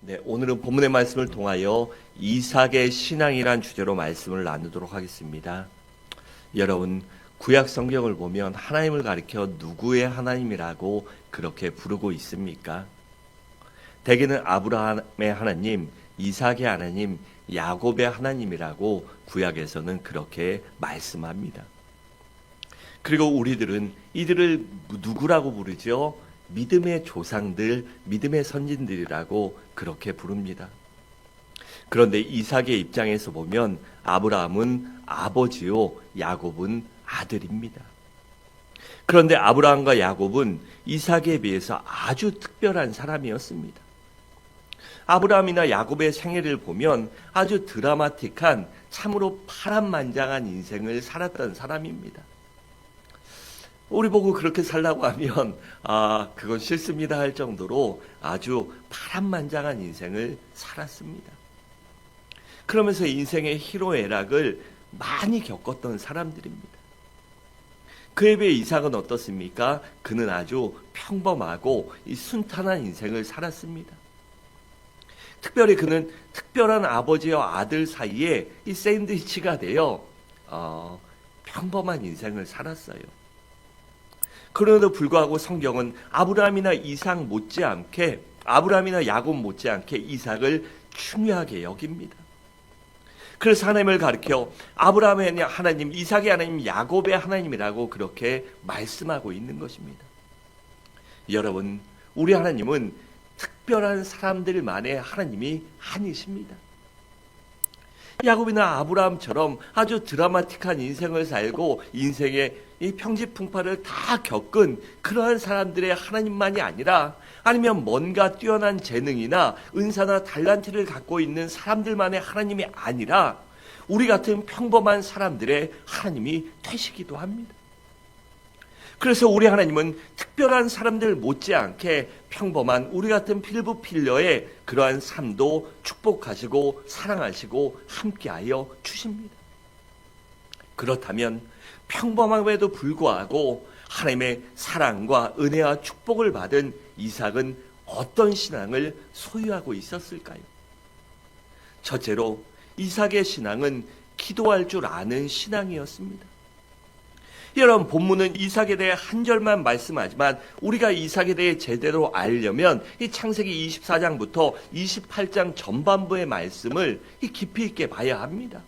네, 오늘은 본문의 말씀을 통하여 이삭의 신앙이란 주제로 말씀을 나누도록 하겠습니다. 여러분, 구약 성경을 보면 하나님을 가리켜 누구의 하나님이라고 그렇게 부르고 있습니까? 대개는 아브라함의 하나님, 이삭의 하나님, 야곱의 하나님이라고 구약에서는 그렇게 말씀합니다. 그리고 우리들은 이들을 누구라고 부르죠? 믿음의 조상들, 믿음의 선진들이라고 그렇게 부릅니다. 그런데 이삭의 입장에서 보면 아브라함은 아버지요, 야곱은 아들입니다. 그런데 아브라함과 야곱은 이삭에 비해서 아주 특별한 사람이었습니다. 아브라함이나 야곱의 생애를 보면 아주 드라마틱한, 참으로 파란만장한 인생을 살았던 사람입니다. 우리 보고 그렇게 살라고 하면 그건 싫습니다 할 정도로 아주 파란만장한 인생을 살았습니다. 그러면서 인생의 희로애락을 많이 겪었던 사람들입니다. 그에 비해 이삭은 어떻습니까? 그는 아주 평범하고 순탄한 인생을 살았습니다. 특별히 그는 특별한 아버지와 아들 사이에 이 샌드위치가 되어 평범한 인생을 살았어요. 그럼에도 불구하고 성경은 아브라함이나 야곱 못지않게 이삭을 중요하게 여깁니다. 그래서 하나님을 가리켜 아브라함의 하나님, 이삭의 하나님, 야곱의 하나님이라고 그렇게 말씀하고 있는 것입니다. 여러분, 우리 하나님은 특별한 사람들만의 하나님이 아니십니다. 야곱이나 아브라함처럼 아주 드라마틱한 인생을 살고 인생의 이 평지풍파를 다 겪은 그러한 사람들의 하나님만이 아니라, 아니면 뭔가 뛰어난 재능이나 은사나 달란트를 갖고 있는 사람들만의 하나님이 아니라 우리 같은 평범한 사람들의 하나님이 되시기도 합니다. 그래서 우리 하나님은 특별한 사람들 못지않게 평범한 우리 같은 필부필러의 그러한 삶도 축복하시고 사랑하시고 함께하여 주십니다. 그렇다면 평범함에도 불구하고 하나님의 사랑과 은혜와 축복을 받은 이삭은 어떤 신앙을 소유하고 있었을까요? 첫째로, 이삭의 신앙은 기도할 줄 아는 신앙이었습니다. 여러분, 본문은 이삭에 대해 한 절만 말씀하지만 우리가 이삭에 대해 제대로 알려면 이 창세기 24장부터 28장 전반부의 말씀을 깊이 있게 봐야 합니다.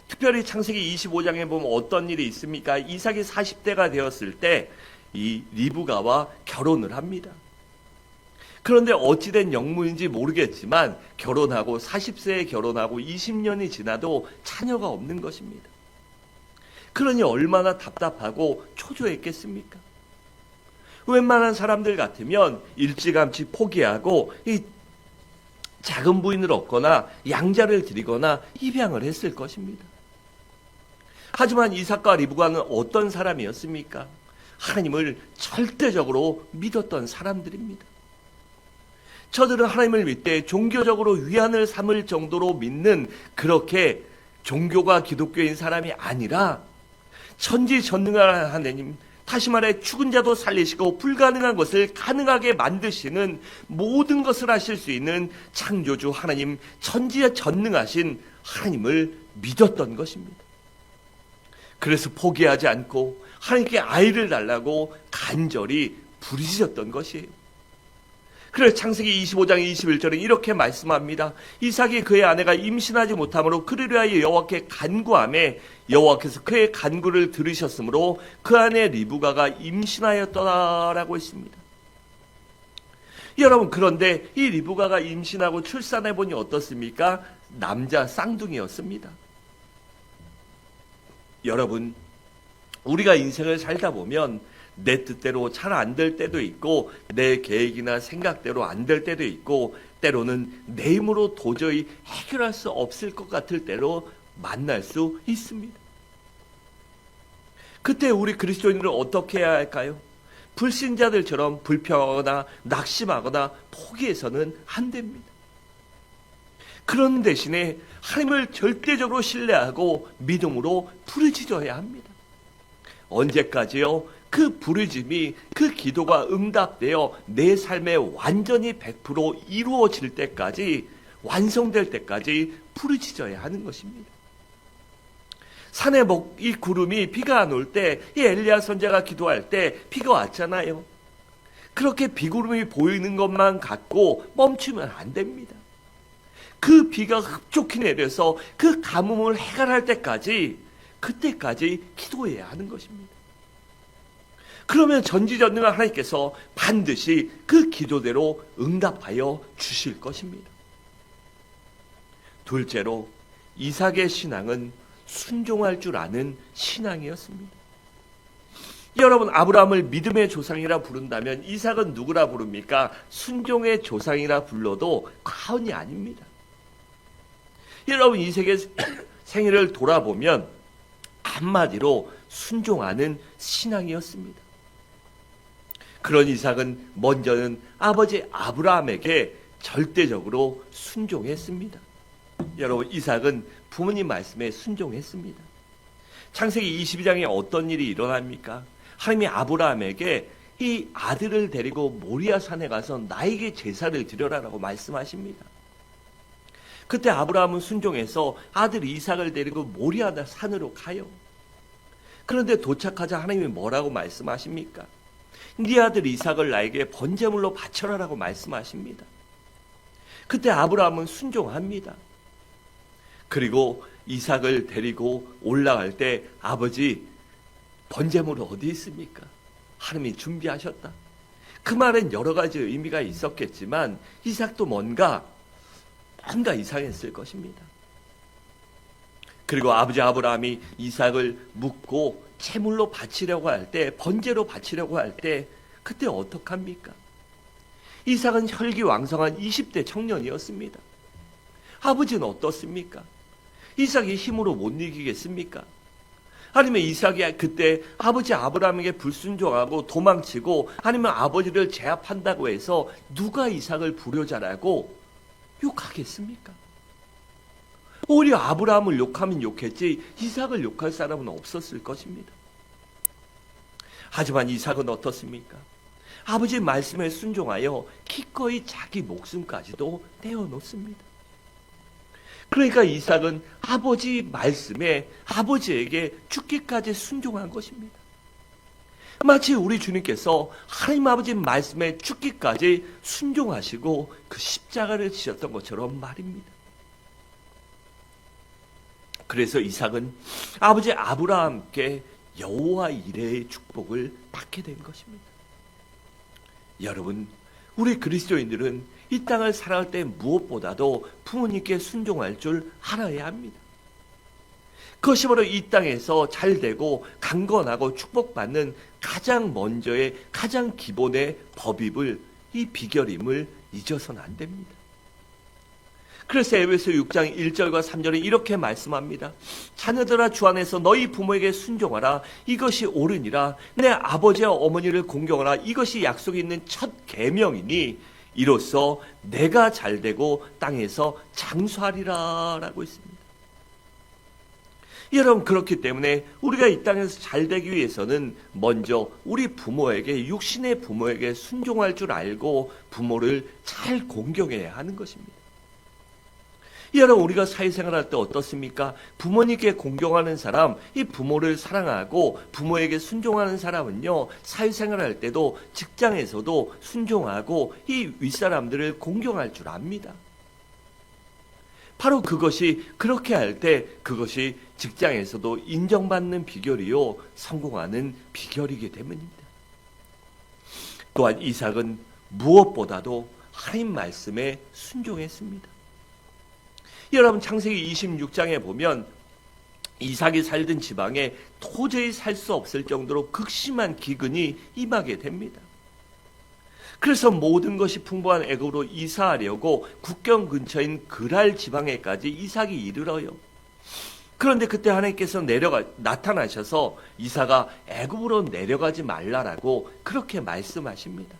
특별히 창세기 25장에 보면 어떤 일이 있습니까? 이삭이 40대가 되었을 때 이 리브가와 결혼을 합니다. 그런데 어찌된 영문인지 모르겠지만 결혼하고 40세에 결혼하고 20년이 지나도 자녀가 없는 것입니다. 그러니 얼마나 답답하고 초조했겠습니까? 웬만한 사람들 같으면 일찌감치 포기하고 이 작은 부인을 얻거나 양자를 드리거나 입양을 했을 것입니다. 하지만 이삭과 리브가는 어떤 사람이었습니까? 하나님을 절대적으로 믿었던 사람들입니다. 저들은 하나님을 믿되 종교적으로 위안을 삼을 정도로 믿는, 그렇게 종교가 기독교인 사람이 아니라 천지전능한 하나님, 다시 말해 죽은 자도 살리시고 불가능한 것을 가능하게 만드시는, 모든 것을 하실 수 있는 창조주 하나님, 천지전능하신 하나님을 믿었던 것입니다. 그래서 포기하지 않고 하나님께 아이를 달라고 간절히 부르짖었던 것이에요. 그래서 창세기 25장 21절에 이렇게 말씀합니다. 이삭이 그의 아내가 임신하지 못함으로 그를 위하여 여호와께 간구하매 여호와께서 그의 간구를 들으셨으므로 그 아내 리브가가 임신하였더라라고 했습니다. 여러분, 그런데 이 리브가가 임신하고 출산해 보니 어떻습니까? 남자 쌍둥이였습니다. 여러분, 우리가 인생을 살다 보면 내 뜻대로 잘 안 될 때도 있고, 내 계획이나 생각대로 안 될 때도 있고, 때로는 내 힘으로 도저히 해결할 수 없을 것 같을 때로 만날 수 있습니다. 그때 우리 그리스도인들은 어떻게 해야 할까요? 불신자들처럼 불평하거나 낙심하거나 포기해서는 안 됩니다. 그런 대신에 하나님을 절대적으로 신뢰하고 믿음으로 부르짖어야 합니다. 언제까지요? 그 부르짐이, 그 기도가 응답되어 내 삶에 완전히 100% 이루어질 때까지, 완성될 때까지 부르짖어야 하는 것입니다. 산에 이 구름이 비가 안 올 때, 이 엘리야 선지자가 기도할 때 비가 왔잖아요. 그렇게 비구름이 보이는 것만 갖고 멈추면 안 됩니다. 그 비가 흡족히 내려서 그 가뭄을 해결할 때까지, 그때까지 기도해야 하는 것입니다. 그러면 전지전능한 하나님께서 반드시 그 기도대로 응답하여 주실 것입니다. 둘째로, 이삭의 신앙은 순종할 줄 아는 신앙이었습니다. 여러분, 아브라함을 믿음의 조상이라 부른다면 이삭은 누구라 부릅니까? 순종의 조상이라 불러도 과언이 아닙니다. 여러분, 이삭의 생애를 돌아보면 한마디로 순종하는 신앙이었습니다. 그런 이삭은 먼저는 아버지 아브라함에게 절대적으로 순종했습니다. 여러분, 이삭은 부모님 말씀에 순종했습니다. 창세기 22장에 어떤 일이 일어납니까? 하나님이 아브라함에게 이 아들을 데리고 모리아 산에 가서 나에게 제사를 드려라라고 말씀하십니다. 그때 아브라함은 순종해서 아들 이삭을 데리고 모리아 산으로 가요. 그런데 도착하자 하나님이 뭐라고 말씀하십니까? 네 아들 이삭을 나에게 번제물로 바쳐라라고 말씀하십니다. 그때 아브라함은 순종합니다. 그리고 이삭을 데리고 올라갈 때, 아버지, 번제물은 어디 있습니까? 하나님이 준비하셨다. 그 말엔 여러 가지 의미가 있었겠지만 이삭도 뭔가 이상했을 것입니다. 그리고 아버지 아브라함이 이삭을 묻고 제물로 바치려고 할 때, 번제로 바치려고 할 때, 그때 어떡합니까? 이삭은 혈기왕성한 20대 청년이었습니다. 아버지는 어떻습니까? 이삭이 힘으로 못 이기겠습니까? 아니면 이삭이 그때 아버지 아브라함에게 불순종하고 도망치고, 아니면 아버지를 제압한다고 해서 누가 이삭을 불효자라고 욕하겠습니까? 오히려 아브라함을 욕하면 욕했지 이삭을 욕할 사람은 없었을 것입니다. 하지만 이삭은 어떻습니까? 아버지의 말씀에 순종하여 기꺼이 자기 목숨까지도 떼어놓습니다. 그러니까 이삭은 아버지 말씀에, 아버지에게 죽기까지 순종한 것입니다. 마치 우리 주님께서 하나님 아버지 말씀에 죽기까지 순종하시고 그 십자가를 지셨던 것처럼 말입니다. 그래서 이삭은 아버지 아브라함께 여호와 이레의 축복을 받게 된 것입니다. 여러분, 우리 그리스도인들은 이 땅을 살아갈 때 무엇보다도 부모님께 순종할 줄 알아야 합니다. 그것이 바로 이 땅에서 잘되고 강건하고 축복받는 가장 먼저의, 가장 기본의 법입을, 이 비결임을 잊어서는 안 됩니다. 그래서 에베소 6장 1절과 3절에 이렇게 말씀합니다. 자녀들아, 주 안에서 너희 부모에게 순종하라. 이것이 옳으니라. 내 아버지와 어머니를 공경하라. 이것이 약속이 있는 첫 계명이니 이로써 내가 잘되고 땅에서 장수하리라 라고 했습니다. 여러분, 그렇기 때문에 우리가 이 땅에서 잘되기 위해서는 먼저 우리 부모에게, 육신의 부모에게 순종할 줄 알고 부모를 잘 공경해야 하는 것입니다. 여러분, 우리가 사회생활할 때 어떻습니까? 부모님께 공경하는 사람, 이 부모를 사랑하고 부모에게 순종하는 사람은요, 사회생활할 때도 직장에서도 순종하고 이 윗사람들을 공경할 줄 압니다. 바로 그것이, 그렇게 할 때 그것이 직장에서도 인정받는 비결이요, 성공하는 비결이기 때문입니다. 또한 이삭은 무엇보다도 하나님 말씀에 순종했습니다. 여러분, 창세기 26장에 보면 이삭이 살던 지방에 도저히 살 수 없을 정도로 극심한 기근이 임하게 됩니다. 그래서 모든 것이 풍부한 애굽으로 이사하려고 국경 근처인 그랄 지방에까지 이삭이 이르러요. 그런데 그때 하나님께서 나타나셔서 이삭아, 애굽으로 내려가지 말라라고 그렇게 말씀하십니다.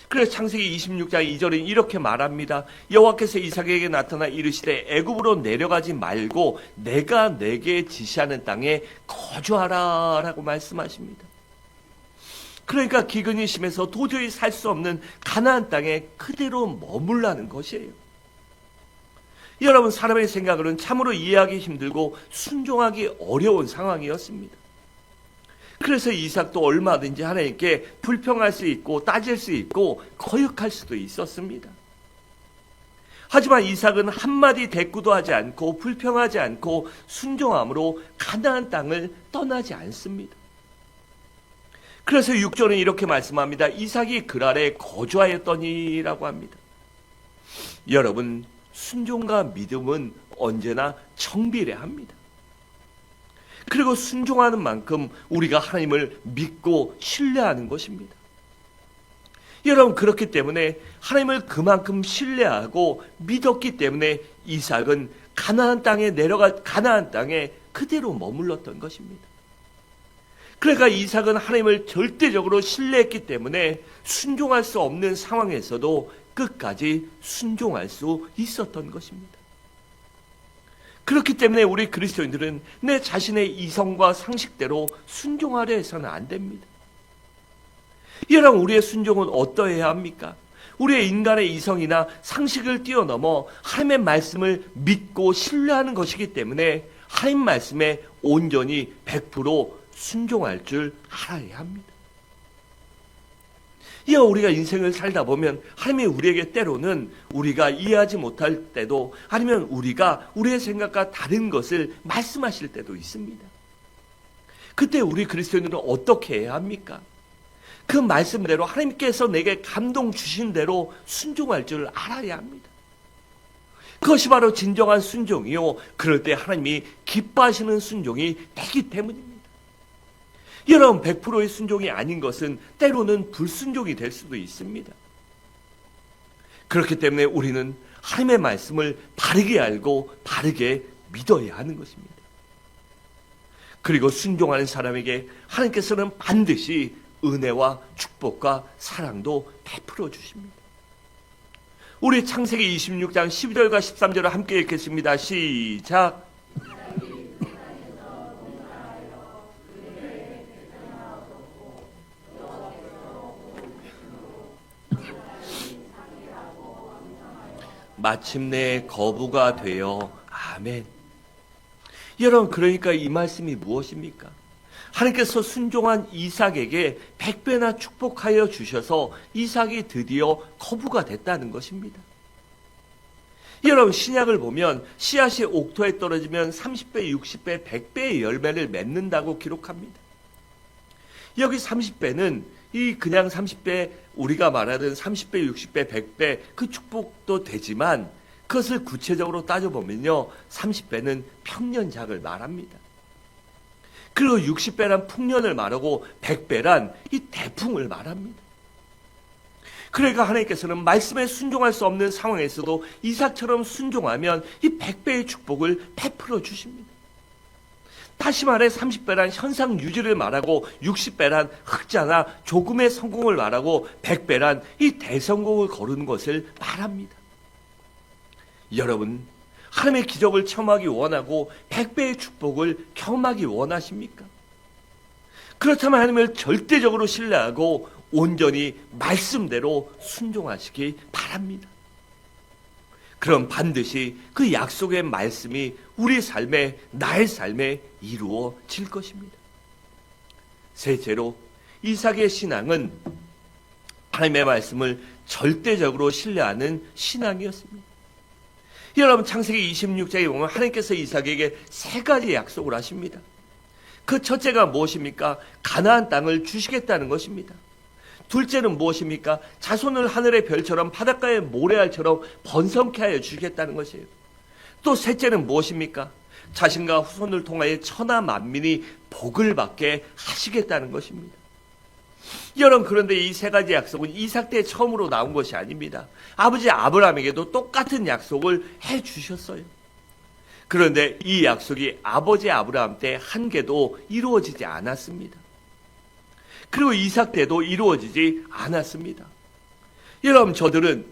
그래서 창세기 26장 2절은 이렇게 말합니다. 여호와께서 이삭에게 나타나 이르시되 애굽으로 내려가지 말고 내가 내게 지시하는 땅에 거주하라 라고 말씀하십니다. 그러니까 기근이 심해서 도저히 살 수 없는 가나안 땅에 그대로 머물라는 것이에요. 여러분, 사람의 생각으로는 참으로 이해하기 힘들고 순종하기 어려운 상황이었습니다. 그래서 이삭도 얼마든지 하나님께 불평할 수 있고 따질 수 있고 거역할 수도 있었습니다. 하지만 이삭은 한마디 대꾸도 하지 않고 불평하지 않고 순종함으로 가나안 땅을 떠나지 않습니다. 그래서 6절은 이렇게 말씀합니다. 이삭이 그랄에 거주하였더니라고 합니다. 여러분, 순종과 믿음은 언제나 정비례합니다. 그리고 순종하는 만큼 우리가 하나님을 믿고 신뢰하는 것입니다. 여러분, 그렇기 때문에 하나님을 그만큼 신뢰하고 믿었기 때문에 이삭은 가나안 땅에 그대로 머물렀던 것입니다. 그러니까 이삭은 하나님을 절대적으로 신뢰했기 때문에 순종할 수 없는 상황에서도 끝까지 순종할 수 있었던 것입니다. 그렇기 때문에 우리 그리스도인들은 내 자신의 이성과 상식대로 순종하려 해서는 안 됩니다. 여러분, 우리의 순종은 어떠해야 합니까? 우리의 인간의 이성이나 상식을 뛰어넘어 하나님의 말씀을 믿고 신뢰하는 것이기 때문에 하나님 말씀에 온전히 100% 순종할 줄 알아야 합니다. 이어 우리가 인생을 살다 보면 하나님이 우리에게 때로는 우리가 이해하지 못할 때도 아니면 우리가 우리의 생각과 다른 것을 말씀하실 때도 있습니다. 그때 우리 그리스도인들은 어떻게 해야 합니까? 그 말씀대로 하나님께서 내게 감동 주신 대로 순종할 줄 알아야 합니다. 그것이 바로 진정한 순종이요, 그럴 때 하나님이 기뻐하시는 순종이 되기 때문입니다. 여러분, 100%의 순종이 아닌 것은 때로는 불순종이 될 수도 있습니다. 그렇기 때문에 우리는 하나님의 말씀을 바르게 알고 바르게 믿어야 하는 것입니다. 그리고 순종하는 사람에게 하나님께서는 반드시 은혜와 축복과 사랑도 베풀어 주십니다. 우리 창세기 26장 12절과 13절을 함께 읽겠습니다. 시작. 마침내 거부가 되어 아멘. 여러분, 그러니까 이 말씀이 무엇입니까? 하나님께서 순종한 이삭에게 100배나 축복하여 주셔서 이삭이 드디어 거부가 됐다는 것입니다. 여러분, 신약을 보면 씨앗이 옥토에 떨어지면 30배, 60배, 100배의 열매를 맺는다고 기록합니다. 여기 30배는 이 그냥 30배, 우리가 말하는 30배, 60배, 100배 그 축복도 되지만 그것을 구체적으로 따져보면요, 30배는 평년작을 말합니다. 그리고 60배란 풍년을 말하고 100배란 이 태풍을 말합니다. 그러니까 하나님께서는 말씀에 순종할 수 없는 상황에서도 이삭처럼 순종하면 이 100배의 축복을 베풀어 주십니다. 다시 말해 30배란 현상 유지를 말하고 60배란 흑자나 조금의 성공을 말하고 100배란 이 대성공을 거두는 것을 말합니다. 여러분, 하나님의 기적을 체험하기 원하고 100배의 축복을 경험하기 원하십니까? 그렇다면 하나님을 절대적으로 신뢰하고 온전히 말씀대로 순종하시기 바랍니다. 그럼 반드시 그 약속의 말씀이 우리 삶에, 나의 삶에 이루어질 것입니다. 셋째로, 이삭의 신앙은 하나님의 말씀을 절대적으로 신뢰하는 신앙이었습니다. 여러분, 창세기 26장에 보면 하나님께서 이삭에게 세 가지 약속을 하십니다. 그 첫째가 무엇입니까? 가나안 땅을 주시겠다는 것입니다. 둘째는 무엇입니까? 자손을 하늘의 별처럼 바닷가의 모래알처럼 번성케 하여 주시겠다는 것이에요. 또 셋째는 무엇입니까? 자신과 후손을 통하여 천하 만민이 복을 받게 하시겠다는 것입니다. 여러분, 그런데 이 세 가지 약속은 이삭 때 처음으로 나온 것이 아닙니다. 아버지 아브라함에게도 똑같은 약속을 해 주셨어요. 그런데 이 약속이 아버지 아브라함 때 한 개도 이루어지지 않았습니다. 그리고 이삭 때도 이루어지지 않았습니다. 여러분, 저들은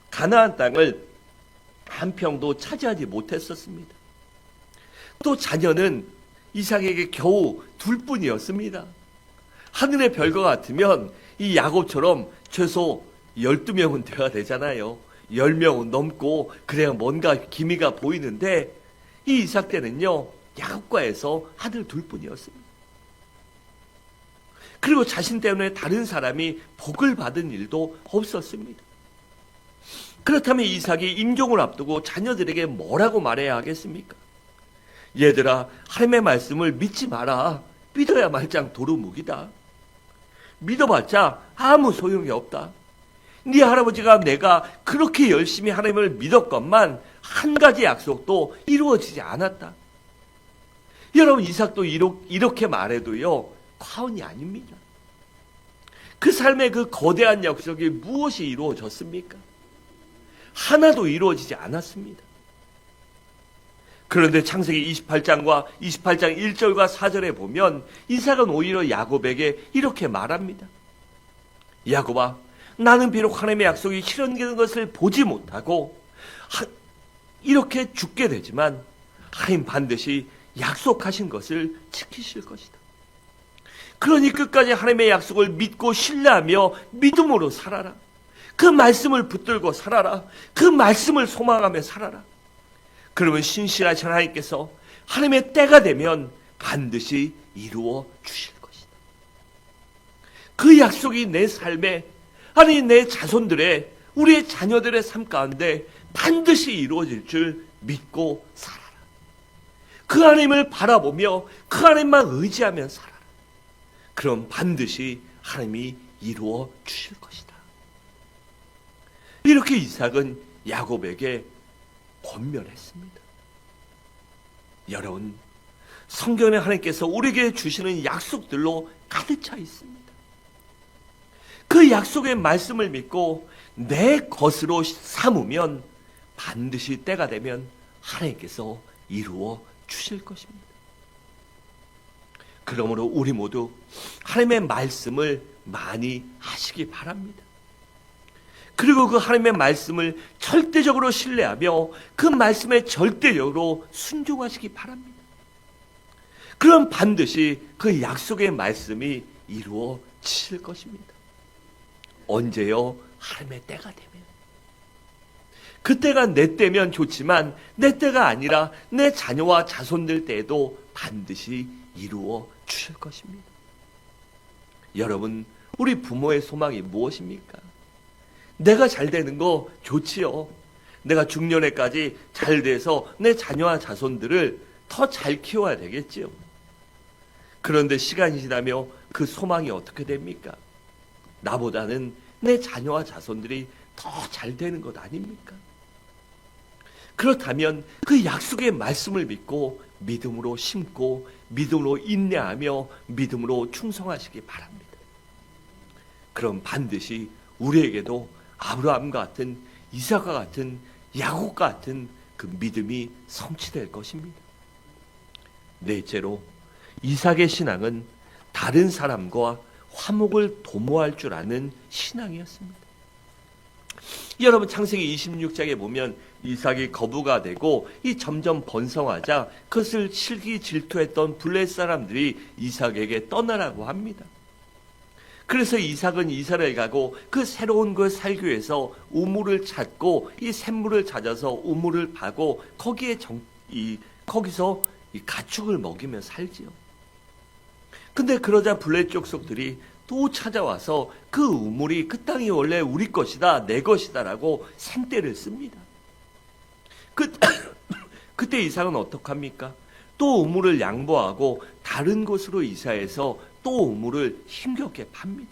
가나안 땅을 한 평도 차지하지 못했었습니다. 또 자녀는 이삭에게 겨우 둘뿐이었습니다. 하늘의 별과 같으면 이 야곱처럼 최소 12명은 돼야 되잖아요. 10명은 넘고 그래야 뭔가 기미가 보이는데 이 이삭 때는요, 야곱과에서 아들 둘뿐이었습니다. 그리고 자신 때문에 다른 사람이 복을 받은 일도 없었습니다. 그렇다면 이삭이 임종을 앞두고 자녀들에게 뭐라고 말해야 하겠습니까? 얘들아, 하나님의 말씀을 믿지 마라. 믿어야 말짱 도루묵이다. 믿어봤자 아무 소용이 없다. 네 할아버지가 내가 그렇게 열심히 하나님을 믿었건만 한 가지 약속도 이루어지지 않았다. 여러분, 이삭도 이렇게 말해도요, 과언이 아닙니다. 그 삶의 그 거대한 약속이 무엇이 이루어졌습니까? 하나도 이루어지지 않았습니다. 그런데 창세기 28장과 28장 1절과 4절에 보면 이삭은 오히려 야곱에게 이렇게 말합니다. 야곱아, 나는 비록 하나님의 약속이 실현되는 것을 보지 못하고 이렇게 죽게 되지만 하나님 반드시 약속하신 것을 지키실 것이다. 그러니 끝까지 하나님의 약속을 믿고 신뢰하며 믿음으로 살아라. 그 말씀을 붙들고 살아라. 그 말씀을 소망하며 살아라. 그러면 신실하신 하나님께서 하나님의 때가 되면 반드시 이루어 주실 것이다. 그 약속이 내 삶에, 아니 내 자손들의, 우리의 자녀들의 삶 가운데 반드시 이루어질 줄 믿고 살아라. 그 하나님을 바라보며 그 하나님만 의지하며 살아라. 그럼 반드시 하나님이 이루어 주실 것이다. 이렇게 이삭은 야곱에게 권면했습니다. 여러분, 성경에 하나님께서 우리에게 주시는 약속들로 가득 차 있습니다. 그 약속의 말씀을 믿고 내 것으로 삼으면 반드시 때가 되면 하나님께서 이루어 주실 것입니다. 그러므로 우리 모두 하나님의 말씀을 많이 하시기 바랍니다. 그리고 그 하나님의 말씀을 절대적으로 신뢰하며 그 말씀에 절대적으로 순종하시기 바랍니다. 그럼 반드시 그 약속의 말씀이 이루어질 것입니다. 언제요? 하나님의 때가 되면. 그때가 내 때면 좋지만 내 때가 아니라 내 자녀와 자손들 때에도 반드시 이루어 주실 것입니다. 여러분, 우리 부모의 소망이 무엇입니까? 내가 잘 되는 거 좋지요. 내가 중년에까지 잘 돼서 내 자녀와 자손들을 더 잘 키워야 되겠지요. 그런데 시간이 지나며 그 소망이 어떻게 됩니까? 나보다는 내 자녀와 자손들이 더 잘 되는 것 아닙니까? 그렇다면 그 약속의 말씀을 믿고 믿음으로 심고 믿음으로 인내하며 믿음으로 충성하시기 바랍니다. 그럼 반드시 우리에게도 아브라함과 같은, 이삭과 같은, 야곱과 같은 그 믿음이 성취될 것입니다. 넷째로, 이삭의 신앙은 다른 사람과 화목을 도모할 줄 아는 신앙이었습니다. 여러분, 창세기 26장에 보면 이삭이 거부가 되고 이 점점 번성하자 그것을 실기 질투했던 블레 사람들이 이삭에게 떠나라고 합니다. 그래서 이삭은 이스라엘 가고 그 새로운 그 살기 위해서 우물을 찾고 이 샘물을 찾아서 우물을 파고 거기서 이 가축을 먹이며 살지요. 근데 그러자 블레 족속들이 또 찾아와서 그 우물이, 그 땅이 원래 우리 것이다, 내 것이다라고 생떼를 씁니다. 그때 이삭은 어떡합니까? 또 우물을 양보하고 다른 곳으로 이사해서 또 우물을 힘겹게 팝니다.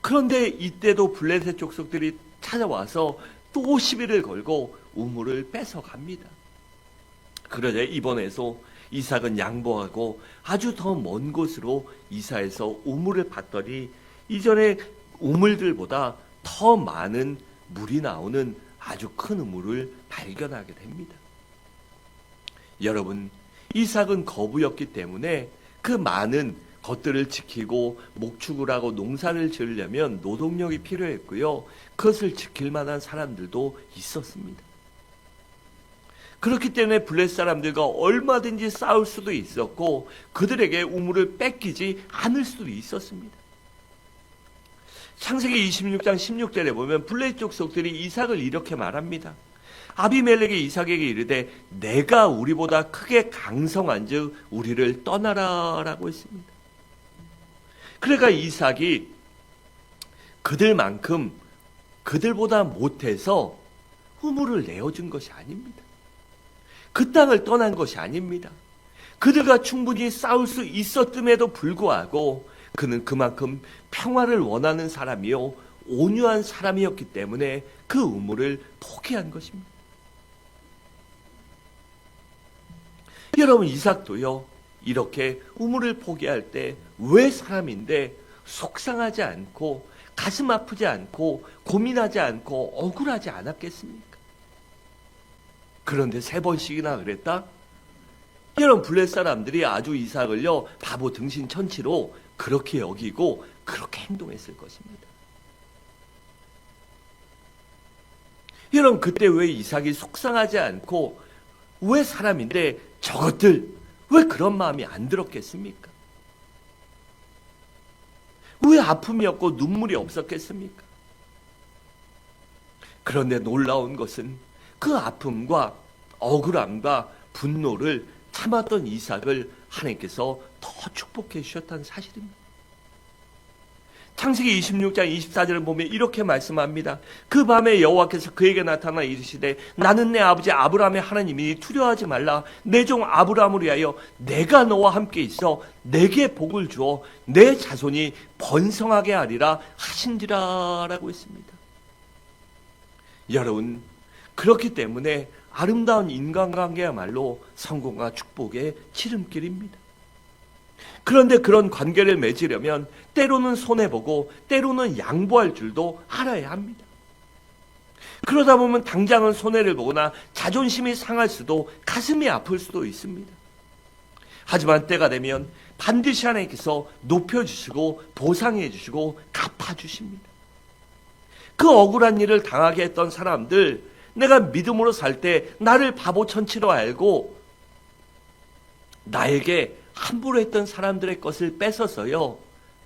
그런데 이때도 블레셋 족속들이 찾아와서 또 시비를 걸고 우물을 뺏어갑니다. 그러자 이번에도 이삭은 양보하고 아주 더 먼 곳으로 이사해서 우물을 팠더니 이전의 우물들보다 더 많은 물이 나오는 아주 큰 우물을 발견하게 됩니다. 여러분, 이삭은 거부였기 때문에 그 많은 것들을 지키고 목축을 하고 농사를 지으려면 노동력이 필요했고요. 그것을 지킬 만한 사람들도 있었습니다. 그렇기 때문에 블레셋 사람들과 얼마든지 싸울 수도 있었고 그들에게 우물을 뺏기지 않을 수도 있었습니다. 창세기 26장 16절에 보면 블레셋 족속들이 이삭을 이렇게 말합니다. 아비멜렉이 이삭에게 이르되 내가 우리보다 크게 강성한즉 우리를 떠나라 라고 했습니다. 그러니까 이삭이 그들만큼 그들보다 못해서 우물을 내어준 것이 아닙니다. 그 땅을 떠난 것이 아닙니다. 그들과 충분히 싸울 수 있었음에도 불구하고 그는 그만큼 평화를 원하는 사람이요 온유한 사람이었기 때문에 그 우물을 포기한 것입니다. 여러분, 이삭도요 이렇게 우물을 포기할 때 왜 사람인데 속상하지 않고 가슴 아프지 않고 고민하지 않고 억울하지 않았겠습니까? 그런데 3번씩이나 그랬다? 여러분, 블레셋 사람들이 아주 이삭을요 바보 등신 천치로 그렇게 여기고 그렇게 행동했을 것입니다. 여러분, 그때 왜 이삭이 속상하지 않고 왜 사람인데 저것들 왜 그런 마음이 안 들었겠습니까? 왜 아픔이 없고 눈물이 없었겠습니까? 그런데 놀라운 것은 그 아픔과 억울함과 분노를 참았던 이삭을 하나님께서 더 축복해 주셨다는 사실입니다. 창세기 26장 24절을 보면 이렇게 말씀합니다. 그 밤에 여호와께서 그에게 나타나 이르시되 나는 내 아버지 아브라함의 하나님이니 두려워하지 말라. 내 종 아브라함을 위하여 내가 너와 함께 있어 내게 복을 주어 내 자손이 번성하게 하리라 하신지라 라고 했습니다. 여러분, 그렇기 때문에 아름다운 인간관계야말로 성공과 축복의 지름길입니다. 그런데 그런 관계를 맺으려면 때로는 손해보고 때로는 양보할 줄도 알아야 합니다. 그러다 보면 당장은 손해를 보거나 자존심이 상할 수도 가슴이 아플 수도 있습니다. 하지만 때가 되면 반드시 하나님께서 높여주시고 보상해 주시고 갚아주십니다. 그 억울한 일을 당하게 했던 사람들, 내가 믿음으로 살 때 나를 바보 천치로 알고 나에게 함부로 했던 사람들의 것을 뺏어서요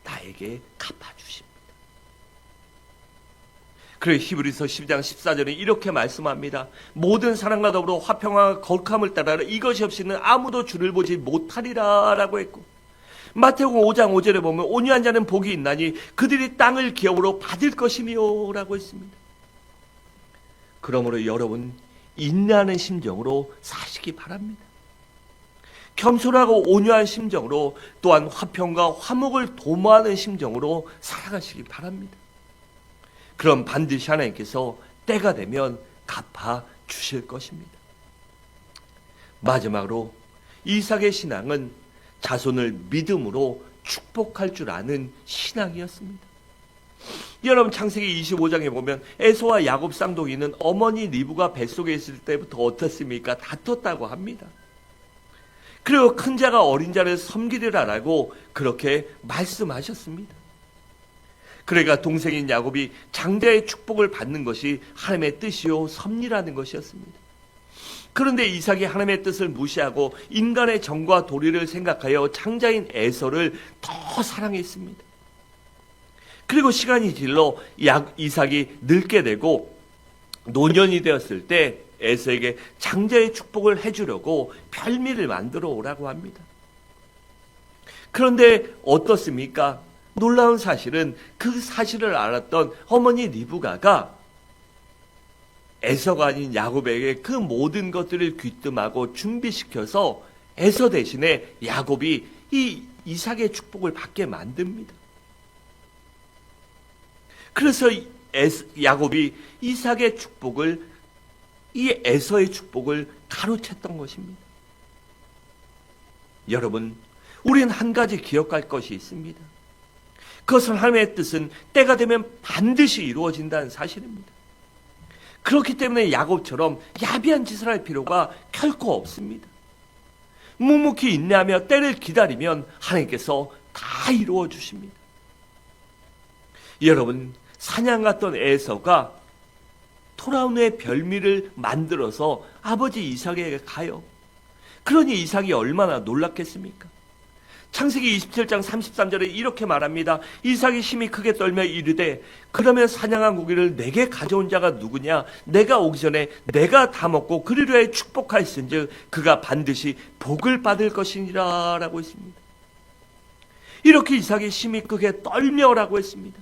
나에게 갚아주십니다. 그래서 히브리서 12장 14절에 이렇게 말씀합니다. 모든 사람과 더불어 화평과 거룩함을 따라라. 이것이 없이는 아무도 주를 보지 못하리라 라고 했고, 마태복음 5장 5절에 보면 온유한 자는 복이 있나니 그들이 땅을 기업으로 받을 것이며 라고 했습니다. 그러므로 여러분, 인내하는 심정으로 사시기 바랍니다. 겸손하고 온유한 심정으로, 또한 화평과 화목을 도모하는 심정으로 살아가시기 바랍니다. 그럼 반드시 하나님께서 때가 되면 갚아 주실 것입니다. 마지막으로 이삭의 신앙은 자손을 믿음으로 축복할 줄 아는 신앙이었습니다. 여러분, 창세기 25장에 보면 에서와 야곱 쌍둥이는 어머니 리브가 뱃속에 있을 때부터 어떻습니까? 다퉜다고 합니다. 그리고 큰 자가 어린 자를 섬기리라라고 그렇게 말씀하셨습니다. 그러니까 동생인 야곱이 장자의 축복을 받는 것이 하나님의 뜻이요 섭리라는 것이었습니다. 그런데 이삭이 하나님의 뜻을 무시하고 인간의 정과 도리를 생각하여 장자인 에서를 더 사랑했습니다. 그리고 시간이 질러 이삭이 늙게 되고 노년이 되었을 때 에서에게 장자의 축복을 해주려고 별미를 만들어 오라고 합니다. 그런데 어떻습니까? 놀라운 사실은 그 사실을 알았던 어머니 리브가가 에서가 아닌 야곱에게 그 모든 것들을 귀뜸하고 준비시켜서 에서 대신에 야곱이 이 이삭의 축복을 받게 만듭니다. 그래서 야곱이 이삭의 축복을, 이 에서의 축복을 가로챘던 것입니다. 여러분, 우리는 한 가지 기억할 것이 있습니다. 그것은 하나님의 뜻은 때가 되면 반드시 이루어진다는 사실입니다. 그렇기 때문에 야곱처럼 야비한 짓을 할 필요가 결코 없습니다. 묵묵히 인내하며 때를 기다리면 하나님께서 다 이루어 주십니다. 여러분, 사냥 갔던 에서가 돌아온 후에 별미를 만들어서 아버지 이삭에게 가요. 그러니 이삭이 얼마나 놀랐겠습니까? 창세기 27장 33절에 이렇게 말합니다. 이삭이 심히 크게 떨며 이르되 그러면 사냥한 고기를 내게 가져온 자가 누구냐? 내가 오기 전에 내가 다 먹고 그리로 해 축복하였은즉 그가 반드시 복을 받을 것이니라 라고 했습니다. 이렇게 이삭이 심히 크게 떨며라고 했습니다.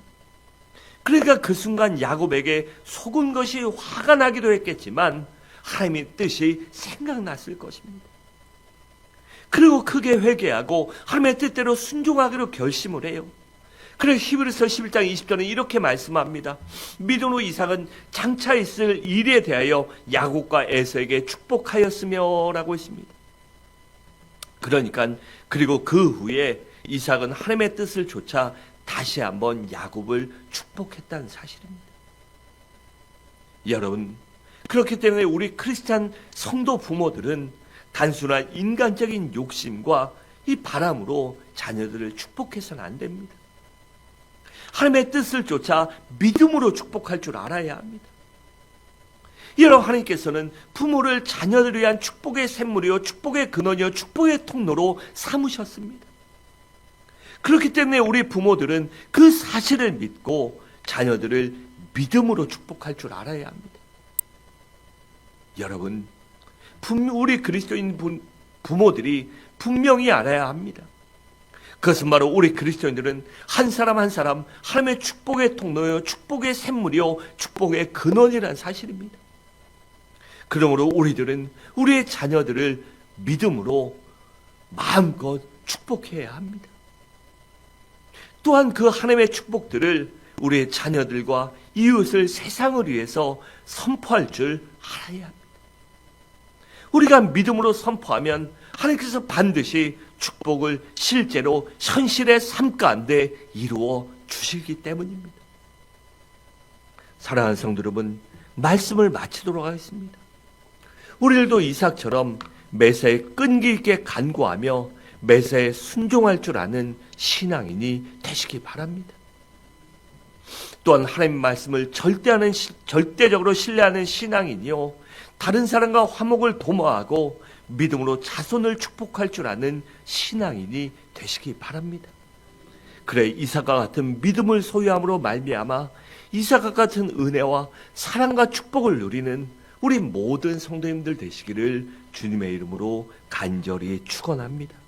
그러니까 그 순간 야곱에게 속은 것이 화가 나기도 했겠지만 하나님의 뜻이 생각났을 것입니다. 그리고 크게 회개하고 하나님의 뜻대로 순종하기로 결심을 해요. 그래서 히브리서 11장 20절은 이렇게 말씀합니다. 믿음으로 이삭은 장차 있을 일에 대하여 야곱과 에서에게 축복하였으며 라고 했습니다. 그러니까 그리고 그 후에 이삭은 하나님의 뜻을 좇아 다시 한번 야곱을 축복했다는 사실입니다. 여러분, 그렇기 때문에 우리 크리스찬 성도 부모들은 단순한 인간적인 욕심과 이 바람으로 자녀들을 축복해서는 안 됩니다. 하나님의 뜻을 쫓아 믿음으로 축복할 줄 알아야 합니다. 여러분, 하나님께서는 부모를 자녀들을 위한 축복의 샘물이요, 축복의 근원이요, 축복의 통로로 삼으셨습니다. 그렇기 때문에 우리 부모들은 그 사실을 믿고 자녀들을 믿음으로 축복할 줄 알아야 합니다. 여러분, 우리 그리스도인 부모들이 분명히 알아야 합니다. 그것은 바로 우리 그리스도인들은 한 사람 한 사람 하나님의 축복의 통로요, 축복의 샘물이요, 축복의 근원이라는 사실입니다. 그러므로 우리들은 우리의 자녀들을 믿음으로 마음껏 축복해야 합니다. 또한 그 하나님의 축복들을 우리의 자녀들과 이웃을 세상을 위해서 선포할 줄 알아야 합니다. 우리가 믿음으로 선포하면 하나님께서 반드시 축복을 실제로 현실의 삶 가운데 이루어 주시기 때문입니다. 사랑하는 성도 여러분, 말씀을 마치도록 하겠습니다. 우리들도 이삭처럼 매사에 끈기 있게 간구하며 매사에 순종할 줄 아는 신앙인이 되시기 바랍니다. 또한 하나님 말씀을 절대적으로 신뢰하는 신앙인이요, 다른 사람과 화목을 도모하고 믿음으로 자손을 축복할 줄 아는 신앙인이 되시기 바랍니다. 그래 이삭과 같은 믿음을 소유함으로 말미암아 이삭과 같은 은혜와 사랑과 축복을 누리는 우리 모든 성도님들 되시기를 주님의 이름으로 간절히 축원합니다.